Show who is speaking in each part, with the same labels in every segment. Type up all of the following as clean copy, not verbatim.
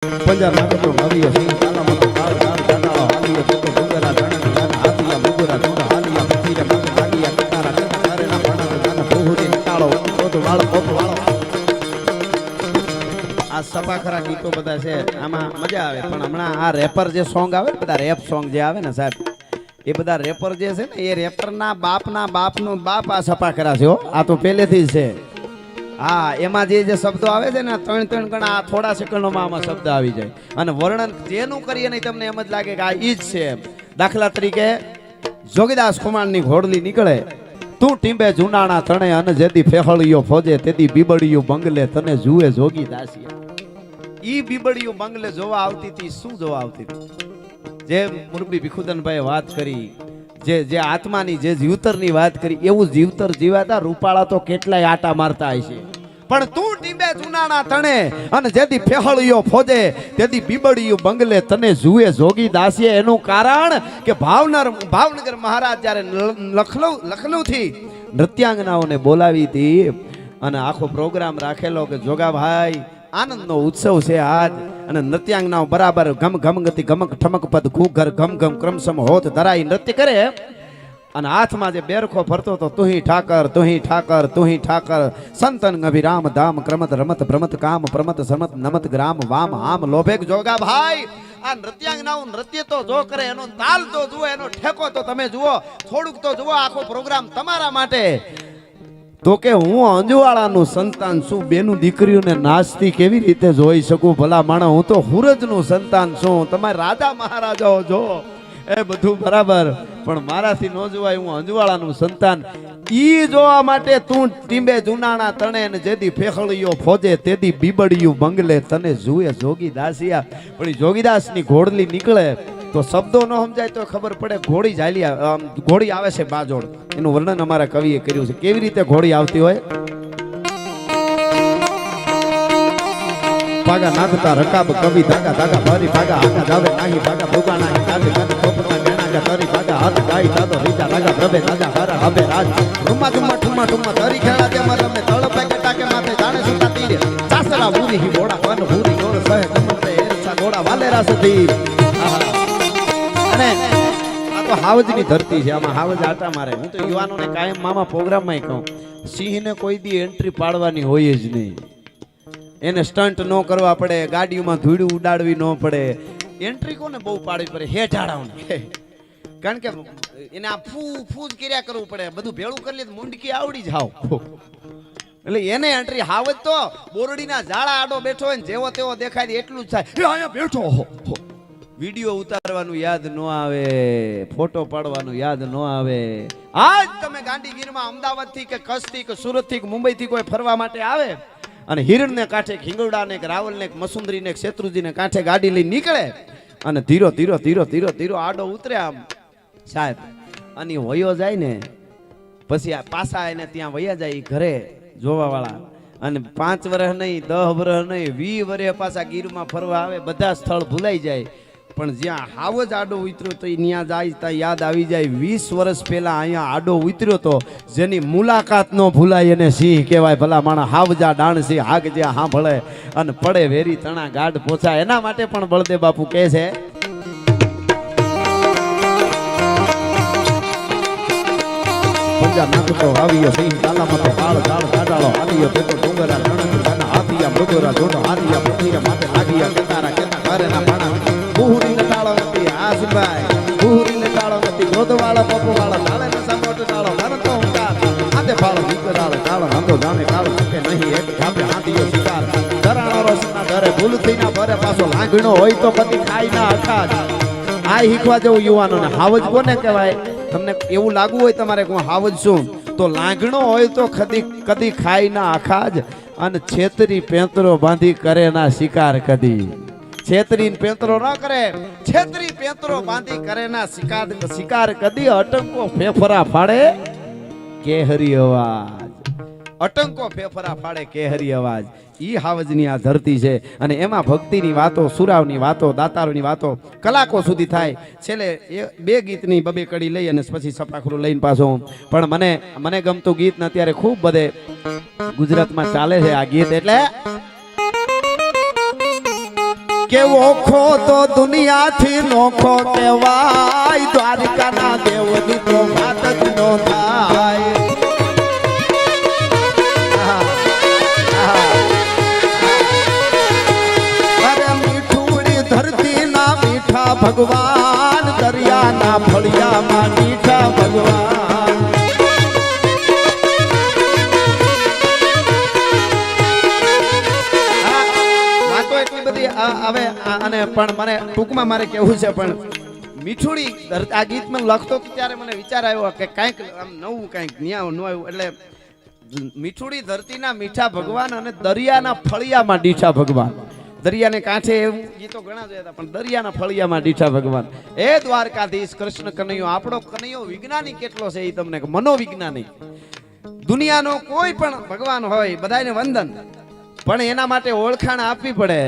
Speaker 1: પંજાબ નાગતો નવીય સિંહ તાલામાં કાળ કાળ કાટાળો હાલીએ તો ડુંગરા ધણની ગાન હાથિયા મુગરા ધૂંડ હાલીયા પથીરે મગ લાગીયા કતારા કતા કરેના ભણક ગાન બહુરી તાળો કોટ વાળો કોટ વાળો આ સપાખરા ગીતો બધા છે આમાં મજા આવે પણ હમણાં આ રેપર જે સોંગ આવે બધા રેપ સોંગ જે આવે ને સાહેબ એ બધા રેપર જે છે ને એ રેપરના બાપનો બાપ આ સપાખરા છે હો આ તો પહેલેથી જ છે હા એમાં જે શબ્દો આવે છે ને ત્રણ ગણા થોડા સેકન્ડોમાં આમાં શબ્દ આવી જાય અને વર્ણન જેનું કરીએ નહીં તમને એમ જ લાગે કે આ ઈ જ છે દાખલા તરીકે જોગીદાસ ખુમાણની ઘોડલી નીકળે તું ટીંબે જુનાણા તણે અને જેથી ફેહળિયો ફોજે તેથી બીબડિયું બંગલે તને જુએ જોગી દાસિયા ઈ બીબડિયું બંગલે જોવા આવતી હતી શું જોવા આવતી હતી જે મુરબી ભીખુદનભાઈ વાત કરી જે આત્માની જે જીવતરની વાત કરી એવું જીવતર જીવાતા રૂપાળા તો કેટલાય આટા મારતા હશે પણ તું ટીંબે જુનાણા તણે અને જેથી ફેહળિયો ફોજે તેથી બીબડિયું બંગલે તને જુએ જોગી દાસીએ એનું કારણ કે ભાવનગર મહારાજ જ્યારે લખનઉ થી નૃત્યાંગનાઓને બોલાવી હતી અને આખો પ્રોગ્રામ રાખેલો કે જોગાભાઈ આનંદનો ઉત્સવ છે આજ અને નૃત્યાંગનાઓ બરાબર ગમ ગમ ગતિ ગમક ઠમક પદ ઘૂઘર ગમ ગમ ક્રમસમ હોત ધરાઈ નૃત્ય કરે અને હાથમાં જે બેરખો ફરતો તો તુહી ઠાકર સંતન અભિરામ ધામ ક્રમત રમત ભ્રમત કામ પ્રમત સમત નમત ગ્રામ વામ આમ લોભેક જોગા ભાઈ આ નૃત્યાંગનાઓ નૃત્ય તો જો કરે એનો તાલ તો જુઓ એનો ઠેકો તો તમે જુઓ થોડુંક તો જુઓ આખો પ્રોગ્રામ તમારા માટે તો કે હું અંજવાળાનું સંતાન છું બેનું દીકરીઓને નાચતી કેવી રીતે જોઈ શકું ભલા માણસ હું તો હુરજનું સંતાન છું તમારે રાજા મહારાજાઓ જો એ બધું બરાબર પણ મારાથી ન જોવાય હું અંજવાળાનું સંતાન ઈ જોવા માટે તું ટીંબે જુનાણા તણે ને જેથી ફેહળિયો ફોજે તેથી બીબડિયું બંગલે તને જુએ જોગી દાસિયા પણ જોગીદાસની ઘોડલી નીકળે તો શબ્દો ન સમજાય તો ખબર પડે ઘોડી આવે છે બાજોડ એનું વર્ણન અમારા કવિએ કર્યું છે કેવી રીતે ઘોડી આવતી હોય પાગા નાખતા રકાબ કવિ ધાગા ધાગા ભરી પાગા આકા જાવે નાહી પાગા ભોગા નાહી કાલે કાલે કોપના ગણાગા તરી પાગા હાથ ગાઈ તાતો રીતા રાગા પ્રભે રાજા હારા હવે રાજ રૂમા ઠુમા તરી ખેડા દે મર મે તળ પેકે ટાકે માથે જાણે સુતા તીરે સાસરા ભૂરી હી બોડા કન ભૂરી ગોળ સહે કમતે એરસા ગોડા વાલેરા સધી અને આ તો હાવજની ધરતી છે આમાં હાવજ આટા મારે હું તો યુવાનોને કાયમ મામા પ્રોગ્રામમાં કહું સિંહને કોઈ દી એન્ટ્રી પાડવાની હોય જ નહીં એને સ્ટન્ટ ન કરવા પડે ગાડીઓમાં ધૂળ ઉડાડવી ન પડે એન્ટ્રી કોને બહુ પાડવી પડે હેઠાડાઓને કારણ કે એને આ ફૂજ કર્યા કરવું પડે બધું ભેળું કરી લે મુંડકી આવડી જાવ એટલે એને એન્ટ્રી હાવજ તો બોરડીના ઝાડા આડો બેઠો હોય ને જેવો તેવો દેખાય એટલું જ થાય અહીંયા બેઠો વિડીયો ઉતારવાનું યાદ ન આવે ફોટો પાડવાનું યાદ ન આવે આજ તમે ગાંધીગીરમાં અમદાવાદ થી કે કચ્છ થી કે સુરત થી કે મુંબઈ થી કોઈ ફરવા માટે આવે અને હિરણ ને કાંઠે ખીંગોડા ને રાવલ ને મસુંદરી ને શેત્રુજી ને કાંઠે ગાડી લઈને નીકળે અને ધીરો આડો ઉતરે આમ સાહેબ અને વયો જાય ને પછી આ પાછા એને ત્યાં વયા જાય ઘરે જોવા વાળા અને 5 વર્ષ નહીં 10 વર્ષ નહીં 20 વર્ષ પાછા ગીરમાં ફરવા આવે બધા સ્થળ ભૂલાઈ જાય પણ જ્યાં હાવજ આડો ઉતર્યો તો ત્યાં જાય ત્યાં યાદ આવી જાય 20 વર્ષ પહેલા અહીંયા આડો ઉતર્યો તો જેની મુલાકાત ન ભૂલાય એને સિંહ કહેવાય ભલા માણા હાવજા ડાણ સિંહ હાગ જે સાંભળે અને પડે વેરી તણા ગાઢ પોછાય એના માટે પણ બળદેવ બાપુ કહે છે પંજાબ નાખતો આવ્યો સિંહ તાલામાં તો કાળ કાળ કાટાળો આવ્યો તે તો ડુંગરા ધણની હાથિયા મૃગોરા જોડો હાથિયા પથીરે માથે લાગીયા કતારા કેતા ઘરેના પાણા બુહુરી ને તાળો નથી આસભાઈ બુહુરી ને તાળો નથી ગોદવાળા પપ્પુવાળા તાળે ને સમોટ તાળો મરતો ઉંકાર આતે ફાળો વિકરાળ તાળો હંધો જાણે કાળો શકે નહીં એક ધાપે હાથીયો શિકાર ધરાણો રસના ધરે ભૂલથી ના ભરે પાછો લાંગણો હોય તો કદી ખાઈ ના અખાજ આ શીખવા જેવું યુવાનોને હાવજ કોને કહેવાય તમને એવું લાગુ હોય તમારે હું હાવજ છું તો લાંગણો હોય તો કદી ખાઈ ના અખાજ અને છેતરી પેંતરો બાંધી કરે ના શિકાર કદી છેતરી પેંતરો ના કરે છેતરી પેંતરો બાંધી કરે ના શિકાર કદી અટંકો ફેફરા ફાડે કેહરી અવાજ અટંકો ફેફરા ફાડે કેહરી અવાજ ઈ હાવજની આ ધરતી છે અને એમાં ભક્તિની વાતો સુરાવની વાતો દાતારોની વાતો કલાકો સુધી થાય છેલ્લે 2 ગીતની 2 કડી લઈ અને પછી સપાખરું લઈને પાછો પણ મને ગમતું ગીત ને અત્યારે ખૂબ બધે ગુજરાતમાં ચાલે છે આ ગીત એટલે કે ઓખો તો દુનિયાથી નોખો કહેવાય દ્વારકાના દેવની તો વાત જ નો થાય અરે મીઠુડી ધરતી ના મીઠા ભગવાન દરિયાના ફળિયામાં મીઠા ભગવાન હવે અને પણ મને ટૂંકમાં મારે કેવું છે પણ મીઠુડી આ ગીત મને લખતો ત્યારે મને વિચાર આવ્યો કે કાંઈક આમ નવું કાંઈક ન્યા ન આવ્યું એટલે મીઠુડી ધરતીના મીઠા ભગવાન અને દરિયાના ફળિયામાં ડીઠા ભગવાન દરિયાને કાંઠે એવું ગીતો ઘણા જોયા હતા પણ દરિયાના ફળિયામાં ડીઠા ભગવાન એ દ્વારકાધીશ કૃષ્ણ કનૈયો આપણો કનૈયો વિજ્ઞાની કેટલો છે એ તમને મનોવિજ્ઞાની દુનિયાનો કોઈ પણ ભગવાન હોય બધાને વંદન પણ એના માટે ઓળખાણ આપવી પડે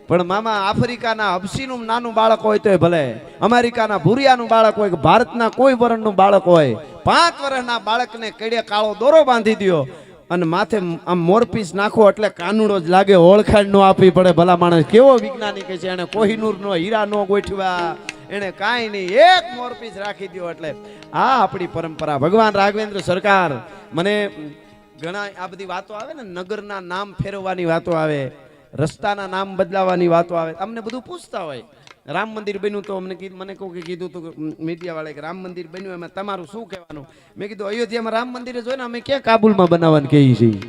Speaker 1: પણ મામા આફ્રિકાના હબસીનું નાનું બાળક હોય તો ભલે અમેરિકાના ભૂરિયાનું બાળક હોય કે ભારતના કોઈ વર્ણનું બાળક હોય 5 વર્ષના બાળકને કડે કાળો દોરો બાંધી દ્યો અને માથે આમ મોરપીસ નાખો એટલે કાનુડો જ લાગે ઓળખાણ નો આપવી પડે ભલા માણસ કેવો વિજ્ઞાનિક છે એને કોહિનૂર નો હીરા નો ગોઠવ્યા એને કાંઈ નહીં એક મોરપીસ રાખી દ્યો એટલે આ આપણી પરંપરા ભગવાન રાઘવેન્દ્ર સરકાર મને ઘણા આ બધી વાતો આવે ને નગરના નામ ફેરવવાની વાતો આવે રસ્તાના નામ બદલાવાની વાતો આવે અમને બધું પૂછતા હોય રામ મંદિર બન્યું તો અમને મને કોઈ કીધું હતું મીડિયા વાળા કે રામ મંદિર બન્યું એમાં તમારું શું કહેવાનું મેં કીધું અયોધ્યામાં રામ મંદિર જોઈ ને અમે ક્યાં કાબુલમાં બનાવવાનું કહીએ છીએ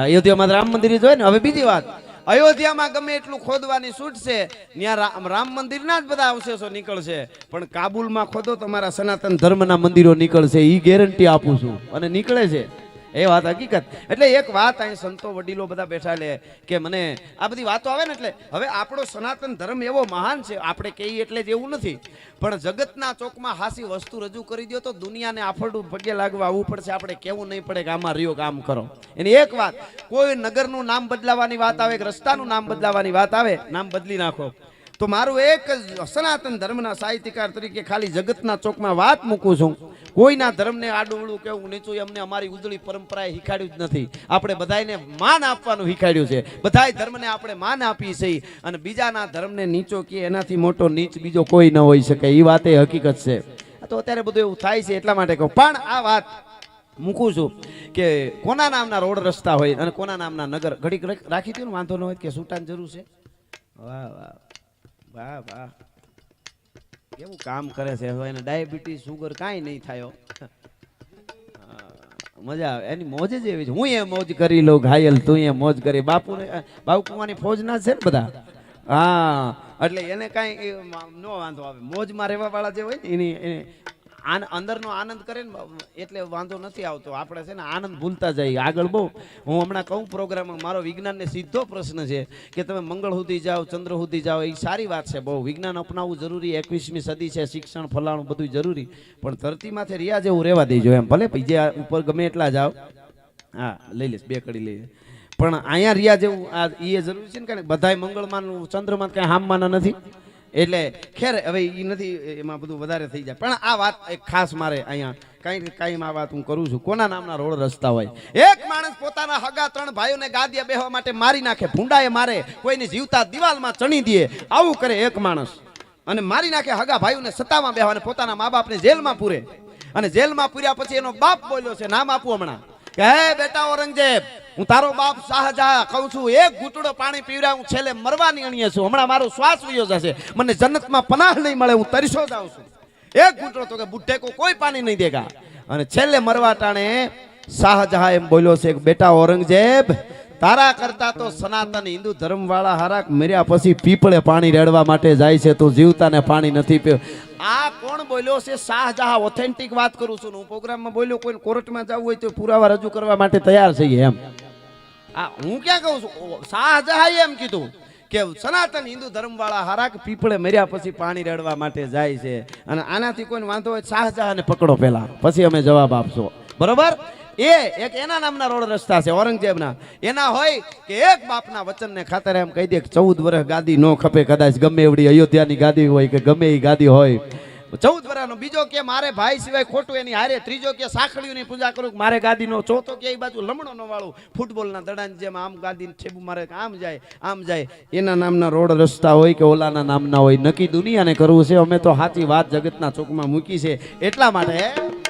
Speaker 1: અયોધ્યામાં રામ મંદિર જોઈ ને હવે બીજી વાત અયોધ્યામાં ગમે એટલું ખોદવાની છૂટ છે ત્યાં રામ મંદિરના જ બધા અવશેષો નીકળશે પણ કાબુલમાં ખોદો તમારા સનાતન ધર્મના મંદિરો નીકળશે એ ગેરંટી આપું છું અને નીકળે છે એ વાત હકીકત એટલે એક વાત અહીં સંતો વડીલો બધા બેઠા લે કે મને આ બધી વાતો આવે ને એટલે હવે આપણો સનાતન ધર્મ એવો મહાન છે આપણે કહીએ એટલે જ એવું નથી પણ જગતના ચોકમાં હાસી વસ્તુ રજૂ કરી દો તો દુનિયાને આફરડું પગે લાગવા આવવું પડશે આપણે કેવું નહીં પડે કે આમાં રહ્યો કામ કરો એની એક વાત કોઈ નગરનું નામ બદલાવાની વાત આવે કે રસ્તાનું નામ બદલાવાની વાત આવે નામ બદલી નાખો તો મારું એક સનાતન ધર્મના સાહિત્યકાર તરીકે ખાલી જગતના ચોકમાં વાત મૂકું છું કોઈના ધર્મને આડુંવડું કેવું નીચું અમને અમારી ઉજળી પરંપરાએ શીખાડ્યું જ નથી આપણે બધાને માન આપવાનું શીખાડ્યું છે બધાય ધર્મને આપણે માન આપીએ છીએ અને બીજાના ધર્મને નીચો કે એનાથી મોટો નીચ બીજો કોઈ ન હોઈ શકે એ વાત એ હકીકત છે તો અત્યારે બધું એવું થાય છે એટલા માટે કહું પણ આ વાત મૂકું છું કે કોના નામના રોડ રસ્તા હોય અને કોના નામના નગર ઘડીક રાખી દઉં વાંધો ન હોય કે છૂટાની જરૂર છે વાહ વાહ વાહ વાહ કેવું કામ કરે છે હવે એને ડાયાબિટીસ સુગર કાંઈ નહીં થાય મજા આવે એની મોજ જ એવી છે હું એ મોજ કરી લઉં ઘાયલ તું એ મોજ કરી બાપુને બાપુ કુમારની ફોજના છે ને બધા હા એટલે એને કાંઈ ન વાંધો આવે મોજમાં રહેવા વાળા જે હોય ને એની અંદરનો આનંદ કરે ને એટલે વાંધો નથી આવતો આપણે છે ને આનંદ ભૂલતા જઈએ આગળ બહુ હું હમણાં કહું પ્રોગ્રામમાં મારો વિજ્ઞાનને સીધો પ્રશ્ન છે કે તમે મંગળ સુધી જાઓ ચંદ્ર સુધી જાઓ એ સારી વાત છે બહુ વિજ્ઞાન અપનાવવું જરૂરી 21મી સદી છે શિક્ષણ ફલાણું બધું જરૂરી પણ ધરતીમાંથી રિયા જેવું રહેવા દેજો એમ ભલે જે ઉપર ગમે એટલા જાઓ હા લઈ લઈશ 2 કડી લઈ પણ અહીંયા રિયા જેવું આ એ જરૂરી છે ને કારણ કે બધાય મંગળમાં ચંદ્રમાં કાંઈ હામવાના નથી એટલે ખેર હવે એ નથી એમાં બધું વધારે થઈ જાય પણ આ વાત એક ખાસ મારે અહીંયા કાંઈ આ વાત હું કરું છું કોના નામના રોડ રસ્તા હોય એક માણસ પોતાના હગા 3 ભાઈઓને ગાદીએ બેહવા માટે મારી નાખે ભૂંડાએ મારે કોઈને જીવતા દિવાલમાં ચણી દે આવું કરે એક માણસ અને મારી નાખે હગા ભાઈઓને સત્તામાં બેહવા અને પોતાના મા બાપને જેલમાં પૂરે અને જેલમાં પૂર્યા પછી એનો બાપ બોલ્યો છે નામ આપું હમણાં કે હે બેટા ઔરંગઝેબ હું તારો બાપ શાહજહાં કહું છું એક ઘૂંટડો પાણી પીવડા હું છેલ્લે મરવાની અણીએ છું હમણાં મારો શ્વાસ વયો જશે મને જન્નતમાં પનાહ નહીં મળે હું તરસો જાઉં છું એક ઘૂંટડો તો કે બુઢ્ઢે કો કોઈ પાણી નહીં દેગા અને છેલ્લે મરવા ટાણે શાહજહાં એમ બોલ્યો છે કે બેટા ઔરંગઝેબ તારા કરતા તો સનાતન હિન્દુ ધર્મ વાળા હારા મર્યા પછી પીપળે પાણી રેડવા માટે જાય છે તો જીવતાને પાણી નથી પીવ આ કોણ બોલ્યો છે શાહજહાં ઓથેન્ટિક વાત કરું છું હું પ્રોગ્રામમાં બોલ્યો કોઈ કોર્ટમાં જવું હોય તો પુરાવા રજૂ કરવા માટે તૈયાર છીએ એમ આ હું ક્યાં કહું છું શાહજહાં એમ કીધું કે સનાતન હિન્દુ ધર્મ વાળા હારા કે પીપળે મર્યા પછી પાણી રેડવા માટે જાય છે અને આનાથી કોઈને વાંધો હોય શાહજહાંને પકડો પહેલા પછી અમે જવાબ આપશો બરોબર એક એના નામના રોડ રસ્તા છે ઔરંગઝેબના એના હોય કે એક બાપના વચનને ખાતર એમ કહી દે કે 14 વર્ષ ગાદી નો ખપે કદાચ ગમે એવડી અયોધ્યાની ગાદી હોય કે ગમે એ ગાદી હોય
Speaker 2: 14 વર્ષનો, બીજો કે મારે ભાઈ સિવાય ખોટું એની હારે, ત્રીજો કે સાખડીઓની પૂજા કરું મારે ગાદીનો, ચોથો કે એ બાજુ લમણો નો વાળું, ફૂટબોલના દડાની જેમ આમ ગાદીને ઠેબુ મારે આમ જાય. એના નામના રોડ રસ્તા હોય કે ઓલાના નામના હોય, નક્કી દુનિયાને કરવું છે. અમે તો સાચી વાત જગતના ચોકમાં મૂકી છે. એટલા માટે